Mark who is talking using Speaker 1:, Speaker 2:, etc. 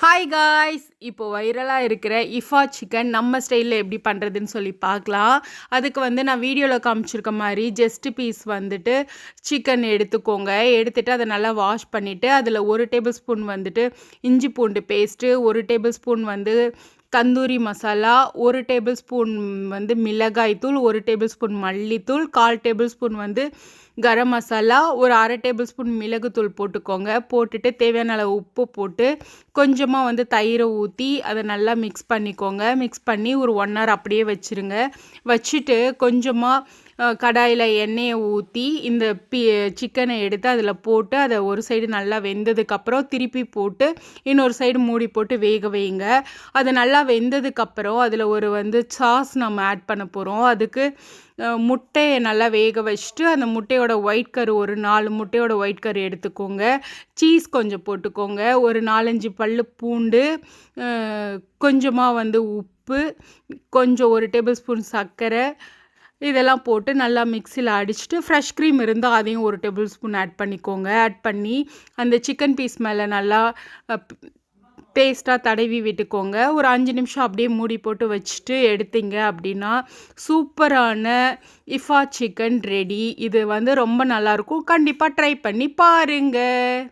Speaker 1: Hi guys, இப்போ வைரலாக இருக்கிற இஃபா சிக்கன் நம்ம ஸ்டைலில் எப்படி பண்ணுறதுன்னு சொல்லி பார்க்கலாம். அதுக்கு நான் வீடியோவில் காமிச்சிருக்க மாதிரி ஜஸ்ட்டு பீஸ் சிக்கன் எடுத்துக்கோங்க. எடுத்துகிட்டு அதை நல்லா வாஷ் பண்ணிவிட்டு அதில் 1 டேபிள் ஸ்பூன் இஞ்சி பூண்டு paste, 1 table spoon tandoori masala, 1 table spoon மிளகாய் தூள், 1 டேபிள் ஸ்பூன் மல்லித்தூள், 1/4 டேபிள் ஸ்பூன் கரம் மசாலா, ஒரு 1/2 டேபிள் ஸ்பூன் மிளகுத்தூள் போட்டுக்கோங்க. போட்டுட்டு தேவையான அளவு உப்பு போட்டு கொஞ்சமாக தயிரை ஊற்றி அதை நல்லா மிக்ஸ் பண்ணிக்கோங்க. மிக்ஸ் பண்ணி ஒரு 1 hour அப்படியே வச்சுருங்க. வச்சுட்டு கொஞ்சமாக கடாயில் எண்ணெயை ஊற்றி இந்த சிக்கனை எடுத்து அதில் போட்டு அதை ஒரு சைடு நல்லா வெந்ததுக்கப்புறம் திருப்பி போட்டு இன்னொரு சைடு மூடி போட்டு வேக வைங்க. அது நல்லா வெந்ததுக்கப்புறம் அதில் ஒரு சாஸ் நம்ம ஆட் பண்ண போகிறோம். அதுக்கு முட்டையை நல்லா வேக வச்சுட்டு அந்த முட்டையோட ஒயிட் கரு ஒரு 4 முட்டையோட ஒயிட் கரு எடுத்துக்கோங்க. சீஸ் கொஞ்சம் போட்டுக்கோங்க. ஒரு 4-5 பல்லு பூண்டு, கொஞ்சமாக உப்பு, கொஞ்சம் 1 டேபிள் ஸ்பூன் சர்க்கரை, இதெல்லாம் போட்டு நல்லா மிக்சியில் அடிச்சுட்டு ஃப்ரெஷ் க்ரீம் இருந்தால் அதையும் 1 டேபிள் ஸ்பூன் ஆட் பண்ணிக்கோங்க. ஆட் பண்ணி அந்த சிக்கன் பீஸ் மேலே நல்லா பேஸ்ட்டாக தடவி விட்டுக்கோங்க. ஒரு 5 நிமிஷம் அப்படியே மூடி போட்டு வச்சுட்டு எடுத்தீங்க அப்படின்னா சூப்பரான இஃபா சிக்கன் ரெடி. இது ரொம்ப நல்லாயிருக்கும். கண்டிப்பாக ட்ரை பண்ணி பாருங்கள்.